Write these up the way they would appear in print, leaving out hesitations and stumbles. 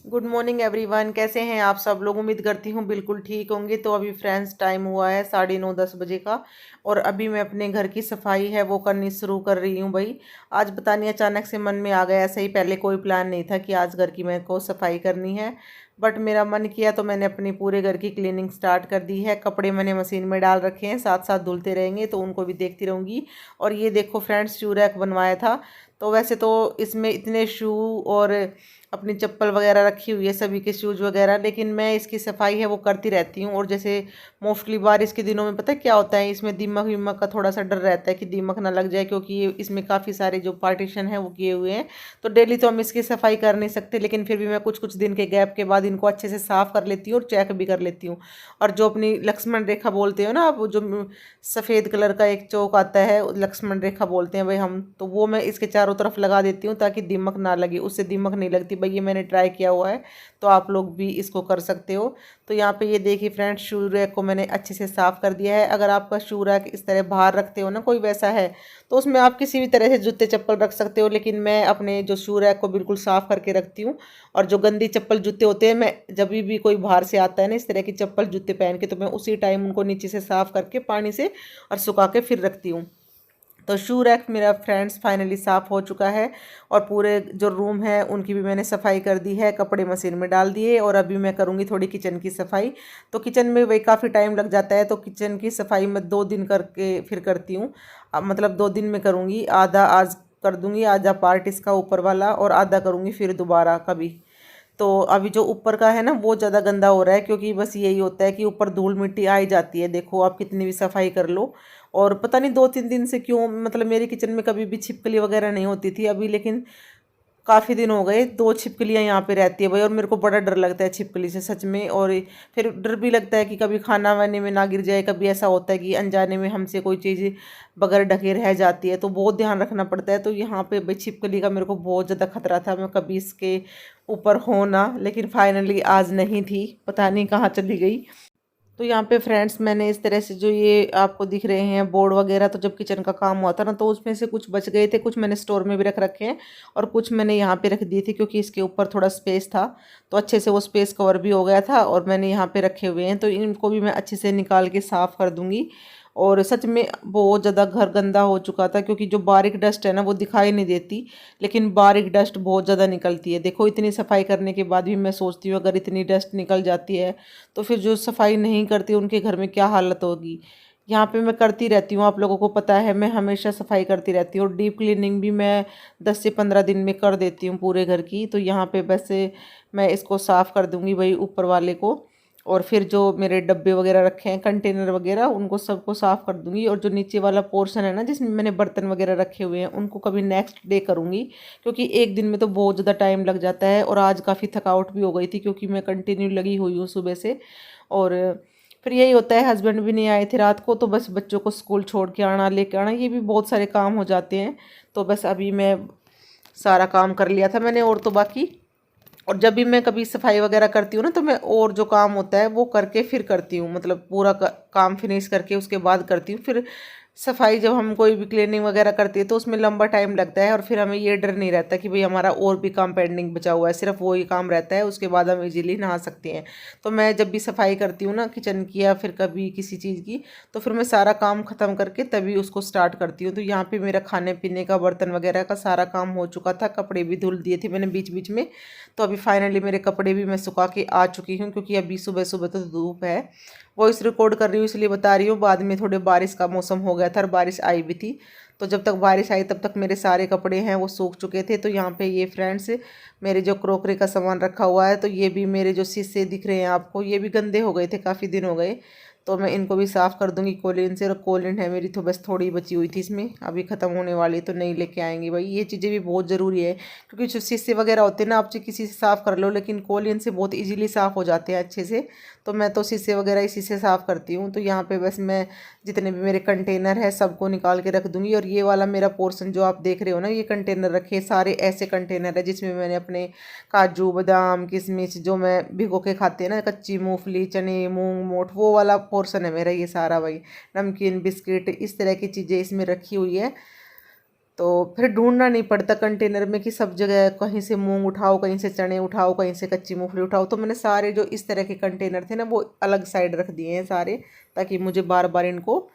Good morning everyone. कैसे हैं आप सब लोग? उम्मीद करती हूँ बिल्कुल ठीक होंगे। तो अभी फ्रेंड्स टाइम हुआ है 9:30-10 बजे का और अभी मैं अपने घर की सफाई है वो करनी शुरू कर रही हूँ भाई। आज पता नहीं अचानक से मन में आ गया, ऐसे ही पहले कोई प्लान नहीं था कि आज घर की मेरे को सफाई करनी है। बट मेरा मन किया तो मैंने अपनी पूरे घर की क्लीनिंग स्टार्ट कर दी है। कपड़े मैंने मशीन में डाल रखे हैं, साथ साथ धुलते रहेंगे तो उनको भी देखती रहूँगी। और ये देखो फ्रेंड्स, शू रैक बनवाया था। तो वैसे तो इसमें इतने शू और अपनी चप्पल वगैरह रखी हुई है, सभी के शूज़ वगैरह, लेकिन मैं इसकी सफाई है वो करती रहती हूँ। और जैसे मोस्टली बारिश के दिनों में पता है क्या होता है, इसमें दीमक वीमक का थोड़ा सा डर रहता है कि दीमक ना लग जाए, क्योंकि ये इसमें काफ़ी सारे जो पार्टीशन है वो किए हुए हैं। तो डेली तो हम इसकी सफाई कर नहीं सकते, लेकिन फिर भी मैं कुछ कुछ दिन के गैप के बाद इनको अच्छे से साफ़ कर लेती हूँ और चेक भी कर लेती हूँ। और जो अपनी लक्ष्मण रेखा बोलते हो ना आप, जो सफ़ेद कलर का एक चौक आता है लक्ष्मण रेखा बोलते हैं भाई हम, तो वो मैं इसके चारों तरफ लगा देती हूँ ताकि दीमक ना लगे। उससे दीमक नहीं लगती भाई, ये मैंने ट्राई किया हुआ है, तो आप लोग भी इसको कर सकते हो। तो यहाँ पे ये देखिए फ्रेंड्स, शू रैक को मैंने अच्छे से साफ़ कर दिया है। अगर आपका शू रैक इस तरह बाहर रखते हो ना कोई वैसा है, तो उसमें आप किसी भी तरह से जूते चप्पल रख सकते हो, लेकिन मैं अपने जो शू रैक को बिल्कुल साफ़ करके रखती हूँ। और जो गंदी चप्पल जूते होते हैं, मैं जब भी कोई बाहर से आता है ना इस तरह की चप्पल जूते पहन के, तो मैं उसी टाइम उनको नीचे से साफ़ करके पानी से और सुखा के फिर रखती हूँ। तो शू रैक मेरा फ्रेंड्स फाइनली साफ़ हो चुका है। और पूरे जो रूम है उनकी भी मैंने सफाई कर दी है, कपड़े मशीन में डाल दिए। और अभी मैं करूँगी थोड़ी किचन की सफाई। तो किचन में वही काफ़ी टाइम लग जाता है, तो किचन की सफाई मैं 2 दिन करके फिर करती हूँ। मतलब 2 दिन में करूँगी, आधा आज कर दूँगी, आधा पार्ट इसका ऊपर वाला, और आधा करूँगी फिर दोबारा कभी। तो अभी जो ऊपर का है ना वो ज़्यादा गंदा हो रहा है, क्योंकि बस यही होता है कि ऊपर धूल मिट्टी आ ही जाती है। देखो आप कितनी भी सफाई कर लो, और पता नहीं 2-3 दिन से क्यों, मतलब मेरी किचन में कभी भी छिपकली वगैरह नहीं होती थी अभी, लेकिन काफ़ी दिन हो गए 2 छिपकलियाँ यहाँ पे रहती है भाई। और मेरे को बड़ा डर लगता है छिपकली से सच में। और फिर डर भी लगता है कि कभी खाना वाने में ना गिर जाए, कभी ऐसा होता है कि अनजाने में हमसे कोई चीज़ बगैर ढके रह जाती है, तो बहुत ध्यान रखना पड़ता है। तो यहाँ पे भाई छिपकली का मेरे को बहुत ज़्यादा खतरा था, मैं कभी इसके ऊपर हो ना, लेकिन फाइनली आज नहीं थी, पता नहीं कहाँ चली गई। तो यहाँ पे फ्रेंड्स मैंने इस तरह से जो ये आपको दिख रहे हैं बोर्ड वगैरह, तो जब किचन का काम हुआ था ना तो उसमें से कुछ बच गए थे, कुछ मैंने स्टोर में भी रख रखे हैं और कुछ मैंने यहाँ पे रख दिए थे, क्योंकि इसके ऊपर थोड़ा स्पेस था। तो अच्छे से वो स्पेस कवर भी हो गया था और मैंने यहाँ पे रखे हुए हैं। तो इनको भी मैं अच्छे से निकाल के साफ़ कर दूँगी। और सच में बहुत ज़्यादा घर गंदा हो चुका था, क्योंकि जो बारीक डस्ट है ना वो दिखाई नहीं देती, लेकिन बारीक डस्ट बहुत ज़्यादा निकलती है। देखो इतनी सफाई करने के बाद भी मैं सोचती हूँ अगर इतनी डस्ट निकल जाती है तो फिर जो सफाई नहीं करती उनके घर में क्या हालत होगी। यहाँ पे मैं करती रहती हूँ, आप लोगों को पता है मैं हमेशा सफाई करती रहती हूँ। और डीप क्लीनिंग भी मैं 10 से 15 दिन में कर देती हूँ पूरे घर की। तो यहाँ पे वैसे मैं इसको साफ़ कर दूँगी वही ऊपर वाले को, और फिर जो मेरे डब्बे वगैरह रखे हैं कंटेनर वगैरह उनको सबको साफ़ कर दूँगी। और जो नीचे वाला पोर्शन है ना जिसमें मैंने बर्तन वगैरह रखे हुए हैं उनको कभी नेक्स्ट डे करूँगी, क्योंकि एक दिन में तो बहुत ज़्यादा टाइम लग जाता है। और आज काफ़ी थकावट भी हो गई थी, क्योंकि मैं कंटिन्यू लगी हुई हूँ सुबह से। और फिर यही होता है, हस्बैंड भी नहीं आए थे रात को, तो बस बच्चों को स्कूल छोड़ के आना लेके आना, ये भी बहुत सारे काम हो जाते हैं। तो बस अभी मैं सारा काम कर लिया था मैंने, और तो बाकी। और जब भी मैं कभी सफाई वगैरह करती हूँ ना तो मैं और जो काम होता है वो करके फिर करती हूँ, मतलब पूरा काम फिनिश करके उसके बाद करती हूँ फिर सफाई। जब हम कोई भी क्लीनिंग वगैरह करती है तो उसमें लंबा टाइम लगता है, और फिर हमें ये डर नहीं रहता कि भाई हमारा और भी काम पेंडिंग बचा हुआ है, सिर्फ वो ही काम रहता है, उसके बाद हम इजीली नहा सकते हैं। तो मैं जब भी सफाई करती हूँ ना किचन की या फिर कभी किसी चीज़ की, तो फिर मैं सारा काम ख़त्म करके तभी उसको स्टार्ट करती हूँ। तो यहाँ पे मेरा खाने पीने का बर्तन वगैरह का सारा काम हो चुका था, कपड़े भी धुल दिए थे मैंने बीच बीच में। तो अभी फाइनली मेरे कपड़े भी मैं सुखा के आ चुकी हूँ, क्योंकि अभी सुबह सुबह तो धूप है। वॉइस रिकॉर्ड कर रही हूँ इसलिए बता रही हूँ, बाद में थोड़े बारिश का मौसम हो गया था और बारिश आई भी थी। तो जब तक बारिश आई तब तक मेरे सारे कपड़े हैं वो सूख चुके थे। तो यहाँ पे ये फ्रेंड्स मेरे जो क्रॉकरी का सामान रखा हुआ है, तो ये भी मेरे जो शीशे दिख रहे हैं आपको, ये भी गंदे हो गए थे, काफ़ी दिन हो गए। तो मैं इनको भी साफ़ कर दूंगी कोलिन से। और कोलिन है मेरी तो बस थोड़ी बची हुई थी, इसमें अभी ख़त्म होने वाली, तो नहीं लेके आएंगे भाई। ये चीज़ें भी बहुत ज़रूरी है, क्योंकि जो शीशे वगैरह होते हैं ना, आप चाहे किसी से साफ़ कर लो, लेकिन कोलिन से बहुत इजीली साफ़ हो जाते हैं अच्छे से। तो मैं तो शीशे वगैरह इसी से साफ़ करती हूँ। तो यहाँ पे बस मैं जितने भी मेरे कंटेनर है सबको निकाल के रख दूँगी। और ये वाला मेरा पोर्शन जो आप देख रहे हो ना, ये कंटेनर रखे सारे ऐसे कंटेनर है जिसमें मैंने अपने काजू बादाम किशमिश जो मैं भिगो के खाते हैं ना, कच्ची मूंगफली चने मूंग मोठ, वो वाला पोर्शन है मेरा ये सारा। वही नमकीन बिस्किट इस तरह की चीज़ें इसमें रखी हुई है। तो फिर ढूंढना नहीं पड़ता कंटेनर में कि सब जगह कहीं से मूंग उठाओ, कहीं से चने उठाओ, कहीं से कच्ची मूंगफली उठाओ। तो मैंने सारे जो इस तरह के कंटेनर थे ना वो अलग साइड रख दिए हैं सारे, ताकि मुझे बार बार इनको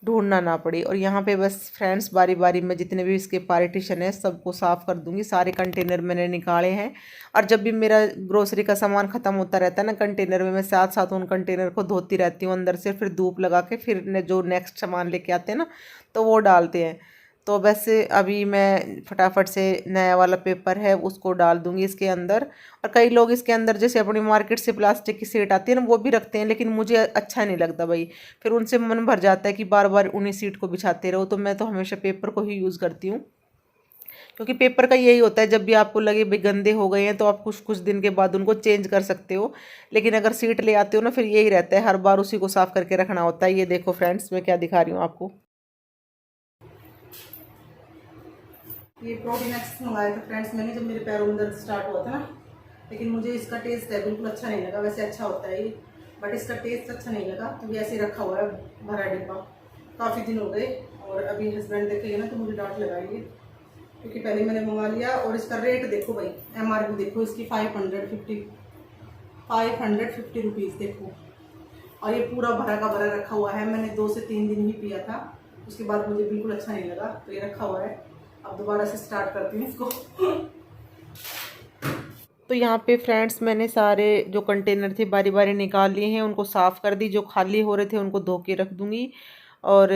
ढूंढना ना पड़े। और यहाँ पे बस फ्रेंड्स बारी बारी में जितने भी इसके पार्टीशन है सबको साफ़ कर दूंगी। सारे कंटेनर मैंने निकाले हैं। और जब भी मेरा ग्रोसरी का सामान ख़त्म होता रहता है ना कंटेनर में, मैं साथ साथ उन कंटेनर को धोती रहती हूँ अंदर से, फिर धूप लगा के फिर जो नेक्स्ट सामान लेके आते हैं ना तो वो डालते हैं। तो वैसे अभी मैं फटाफट से नया वाला पेपर है उसको डाल दूंगी इसके अंदर। और कई लोग इसके अंदर जैसे अपनी मार्केट से प्लास्टिक की सीट आती है ना वो भी रखते हैं, लेकिन मुझे अच्छा नहीं लगता भाई। फिर उनसे मन भर जाता है कि बार बार उन्हीं सीट को बिछाते रहो। तो मैं तो हमेशा पेपर को ही यूज़ करती हूँ, क्योंकि पेपर का यही होता है जब भी आपको लगे भाई गंदे हो गए हैं तो आप कुछ कुछ दिन के बाद उनको चेंज कर सकते हो। लेकिन अगर सीट ले आते हो ना फिर यही रहता है हर बार उसी को साफ़ करके रखना होता है। ये देखो फ्रेंड्स मैं क्या दिखा रही हूँ आपको। ये प्रोटीन एक्स मंगाया था फ्रेंड्स मैंने, जब मेरे पैरों में दर्द स्टार्ट हुआ था ना। लेकिन मुझे इसका टेस्ट है बिल्कुल अच्छा नहीं लगा। वैसे अच्छा होता है ये, बट इसका टेस्ट अच्छा नहीं लगा। तो ये ऐसे रखा हुआ है भरा डिब्बा, काफ़ी दिन हो गए। और अभी हस्बैंड देखेंगे ना तो मुझे डांट लगाएंगे, क्योंकि पहले मैंने मंगा लिया। और इसका रेट देखो भाई, MRP देखो इसकी 550 रुपीज़ देखो। और ये पूरा भरा का भरा रखा हुआ है। मैंने 2 से 3 दिन ही पिया था, उसके बाद मुझे बिल्कुल अच्छा नहीं लगा। तो ये रखा हुआ है, अब दोबारा से स्टार्ट करती हूँ इसको। तो यहाँ पे फ्रेंड्स मैंने सारे जो कंटेनर थे बारी बारी निकाल लिए हैं, उनको साफ़ कर दी। जो खाली हो रहे थे उनको धो के रख दूँगी। और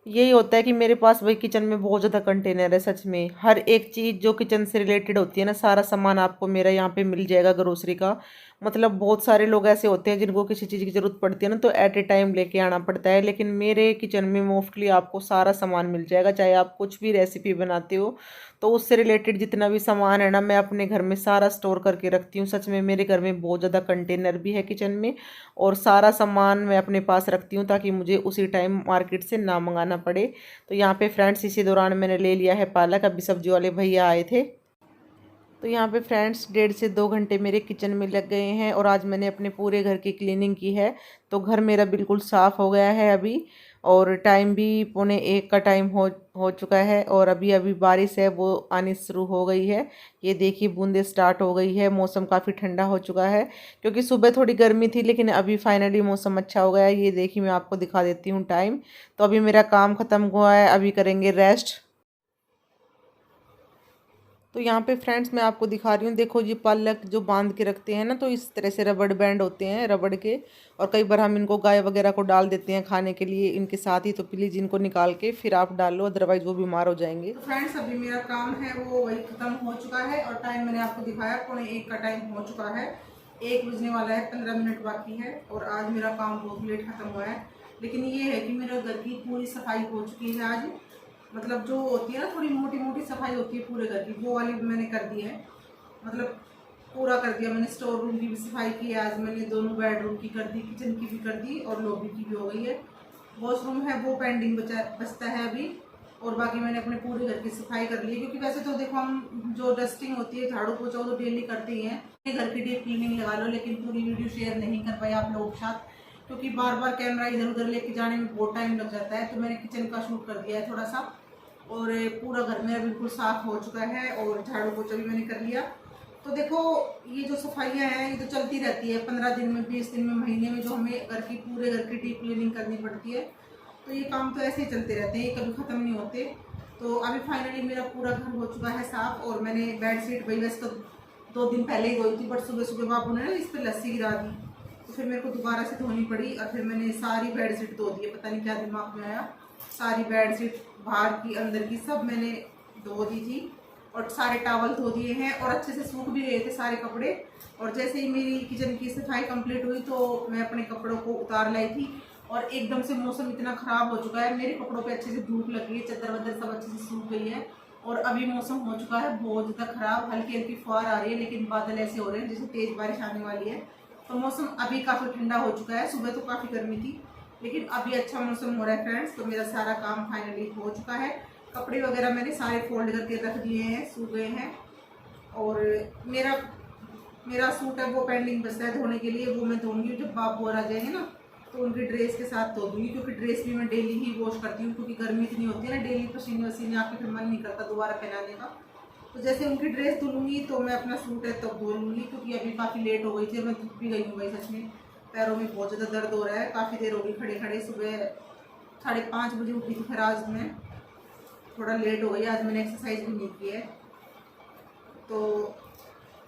यही होता है कि मेरे पास भाई किचन में बहुत ज़्यादा कंटेनर है। सच में हर एक चीज़ जो किचन से रिलेटेड होती है ना, सारा सामान आपको मेरा यहाँ पे मिल जाएगा ग्रोसरी का। मतलब बहुत सारे लोग ऐसे होते हैं जिनको किसी चीज़ की ज़रूरत पड़ती है ना तो एट ए टाइम लेके आना पड़ता है, लेकिन मेरे किचन में मोस्टली आपको सारा सामान मिल जाएगा। चाहे आप कुछ भी रेसिपी बनाते हो तो उससे रिलेटेड जितना भी सामान है ना मैं अपने घर में सारा स्टोर करके रखती हूँ। सच में मेरे घर में बहुत ज़्यादा कंटेनर भी है किचन में, और सारा सामान मैं अपने पास रखती हूँ ताकि मुझे उसी टाइम मार्केट से ना मंगाना पड़े। तो यहाँ पे फ्रेंड्स इसी दौरान मैंने ले लिया है पालक। अभी सब्जी वाले भैया आए थे। तो यहाँ पे फ्रेंड्स 1.5 से 2 घंटे मेरे किचन में लग गए हैं। और आज मैंने अपने पूरे घर की क्लीनिंग की है। तो घर मेरा बिल्कुल साफ़ हो गया है अभी। और टाइम भी 12:45 का टाइम हो चुका है। और अभी अभी बारिश है वो आनी शुरू हो गई है। ये देखिए बूंदे स्टार्ट हो गई है। मौसम काफ़ी ठंडा हो चुका है, क्योंकि सुबह थोड़ी गर्मी थी लेकिन अभी फाइनली मौसम अच्छा हो गया है। ये देखिए मैं आपको दिखा देती हूँ टाइम। तो अभी मेरा काम ख़त्म हुआ है, अभी करेंगे रेस्ट। तो यहाँ पे फ्रेंड्स मैं आपको दिखा रही हूँ, देखो ये पालक जो बांध के रखते हैं ना तो इस तरह से रबड़ बैंड होते हैं रबड़ के। और कई बार हम इनको गाय वगैरह को डाल देते हैं खाने के लिए इनके साथ ही। तो प्लीज़ इनको निकाल के फिर आप डाल लो, अदरवाइज वो बीमार हो जाएंगे। तो फ्रेंड्स अभी मेरा काम है वो वही खत्म हो चुका है। और टाइम मैंने आपको दिखाया 12:45 का टाइम हो चुका है। 1 बजने वाला है, 15 मिनट बाकी है। और आज मेरा काम बहुत लेट खत्म हुआ है। लेकिन ये है कि मेरे घर की पूरी सफाई हो चुकी है आज। मतलब जो होती है ना थोड़ी मोटी मोटी सफाई होती है पूरे घर की, वो वाली मैंने कर दी है। मतलब पूरा कर दिया मैंने। स्टोर रूम की भी सफाई की है आज मैंने, दोनों बेडरूम की कर दी, किचन की भी कर दी और लॉबी की भी हो गई है। वॉशरूम है वो पेंडिंग बचता है अभी। और बाकी मैंने अपने पूरे घर की सफाई कर ली है। क्योंकि वैसे तो देखो हम जो डस्टिंग होती है झाड़ू पोछा तो डेली करते ही हैं, घर की डीप क्लीनिंग लगा लो। लेकिन पूरी वीडियो शेयर नहीं कर पाई आप लोगों के साथ, क्योंकि बार बार कैमरा इधर उधर लेके जाने में बहुत टाइम लग जाता है। तो मैंने किचन का शूट कर दिया है थोड़ा सा। और पूरा घर मेरा बिल्कुल साफ हो चुका है और झाड़ू पोछा भी मैंने कर लिया। तो देखो ये जो सफाइयाँ हैं ये तो चलती रहती है, 15 दिन में, 20 दिन में, महीने में जो हमें घर की पूरे घर की डीप क्लीनिंग करनी पड़ती है। तो ये काम तो ऐसे ही चलते रहते हैं, ये कभी ख़त्म नहीं होते। तो अभी फाइनली मेरा पूरा घर हो चुका है साफ़। और मैंने बेड शीट भाई वैसे तो 2 दिन पहले ही धोई थी, बट सुबह सुबह बाबू ने ना इस पर लस्सी गिरा दी तो फिर मेरे को दोबारा से धोनी पड़ी। और फिर मैंने सारी बेड शीट धो दी है, पता नहीं क्या दिमाग में आया। सारी बेड शीट बाहर की अंदर की सब मैंने धो दी थी। और सारे टावल धो दिए हैं और अच्छे से सूख भी गए थे सारे कपड़े। और जैसे ही मेरी किचन की सफाई कंप्लीट हुई तो मैं अपने कपड़ों को उतार लाई थी। और एकदम से मौसम इतना ख़राब हो चुका है, मेरे कपड़ों पे अच्छे से धूप लगी है, चादर वदर सब अच्छे से सूख गई है। और अभी मौसम हो चुका है बहुत ज़्यादा ख़राब, हल्की हल्की फुहार आ रही है लेकिन बादल ऐसे हो रहे हैं जैसे तेज़ बारिश आने वाली है। तो मौसम अभी काफ़ी ठंडा हो चुका है। सुबह तो काफ़ी गर्मी थी लेकिन अभी अच्छा मौसम हो रहा है फ्रेंड्स। तो मेरा सारा काम फाइनली हो चुका है। कपड़े वगैरह मैंने सारे फोल्ड करके रख दिए हैं, सूख गए हैं। और मेरा सूट है वो पेंडिंग बचता है धोने के लिए, वो मैं धोऊंगी जब बाप बोर आ जाएंगे ना तो उनकी ड्रेस के साथ धो दूँगी, क्योंकि ड्रेस भी मैं डेली ही वॉश करती हूँ, क्योंकि गर्मी इतनी होती है ना, डेली पसीने वसीने आके फिर मन नहीं करता दोबारा पहनाने का। तो जैसे उनकी ड्रेस धुलूँगी तो मैं अपना सूट है तब धो लूँगी, क्योंकि अभी काफ़ी लेट हो गई थी, मैं थक भी गई हूँ भाई सच में। पैरों में बहुत ज़्यादा दर्द हो रहा है, काफ़ी देर हो गई खड़े खड़े। सुबह 5:30 बजे उठी थी, फिर आज मैं थोड़ा लेट हो गई, आज मैंने एक्सरसाइज भी नहीं की है। तो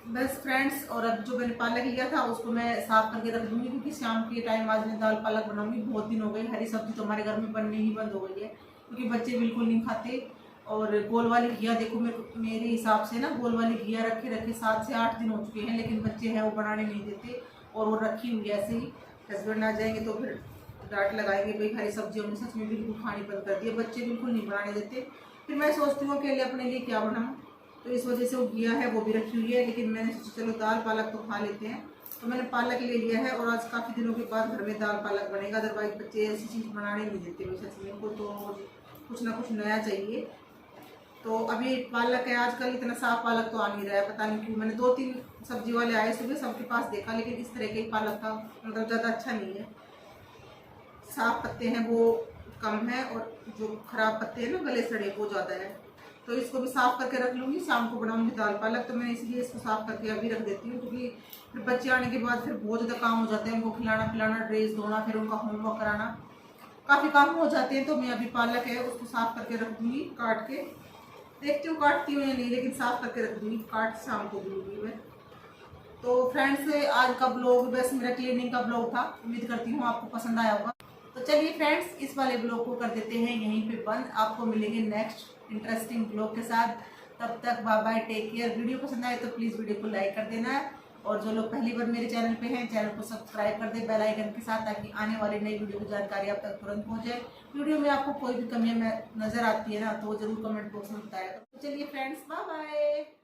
बस फ्रेंड्स, और अब जो मैंने पालक लिया था उसको मैं साफ़ करके रख दूँगी, क्योंकि शाम के टाइम आज मैं दाल पालक बनाऊँगी। बहुत दिन हो गए, हरी सब्ज़ी तो हमारे घर में बनने ही बंद हो गई है, क्योंकि बच्चे बिल्कुल नहीं खाते। और गोल वाली घिया देखो, मेरे हिसाब से ना गोल वाली घिया रखे रखे 7 से 8 दिन हो चुके हैं, लेकिन बच्चे हैं वो बनाने नहीं देते, और वो रखी हुई ऐसे ही। हस्बैंड आ जाएंगे तो फिर डांट लगाएंगे, भाई हरी सब्जियों में सच में बिल्कुल खानी बंद कर दी है, बच्चे बिल्कुल नहीं बनाने देते। फिर मैं सोचती हूँ अकेले अपने लिए क्या बनाऊँ, तो इस वजह से वो घिया है वो भी रखी हुई है। लेकिन मैंने सोचा चलो दाल पालक तो खा लेते हैं, तो मैंने पालक ले लिया है, और आज काफ़ी दिनों के बाद घर में दाल पालक बनेगा। अदरवाइज बच्चे ऐसी चीज़ बनाने नहीं देते भाई सच में, उनको तो कुछ ना कुछ नया चाहिए। तो अभी पालक है, आजकल इतना साफ पालक तो आ नहीं रहा है, पता नहीं क्यों। मैंने 2-3 सब्जी वाले आए सुबह, सबके पास देखा, लेकिन इस तरह के ही पालक का मतलब ज़्यादा अच्छा नहीं है। साफ पत्ते हैं वो कम है, और जो खराब पत्ते हैं ना गले सड़े वो ज़्यादा है। तो इसको भी साफ़ करके रख लूँगी, शाम को बनाऊँगी दाल पालक। तो मैं इसलिए इसको साफ़ करके अभी रख देती हूँ, क्योंकि फिर बच्चे आने के बाद फिर बहुत ज़्यादा काम हो जाते हैं, उनको खिलाना पिलाना, ड्रेस धोना, फिर उनका होमवर्क कराना, काफ़ी काम हो जाते हैं। तो मैं अभी पालक है उसको साफ़ करके रख दूँगी काट के, देखती हूँ काटती हूँ या नहीं, लेकिन साफ़ करके रख दूँगी, काट शाम को दूँगी मैं। तो फ्रेंड्स, आज का ब्लॉग बस मेरा क्लीनिंग का ब्लॉग था, उम्मीद करती हूँ आपको पसंद आया होगा। तो चलिए फ्रेंड्स, इस वाले ब्लॉग को कर देते हैं यहीं पे बंद। आपको मिलेंगे नेक्स्ट इंटरेस्टिंग ब्लॉग के साथ, तब तक bye bye, take care. Video पसंद आए तो प्लीज़ वीडियो को लाइक कर देना, और जो लोग पहली बार मेरे चैनल पे हैं चैनल को सब्सक्राइब कर दे बेल आइकन के साथ, ताकि आने वाली नई वीडियो की जानकारी आप तक तुरंत पहुँचे। वीडियो में आपको कोई भी कमियाँ नज़र आती है ना, तो वो जरूर कमेंट बॉक्स में बताएगा। तो चलिए फ्रेंड्स, बाय बाय।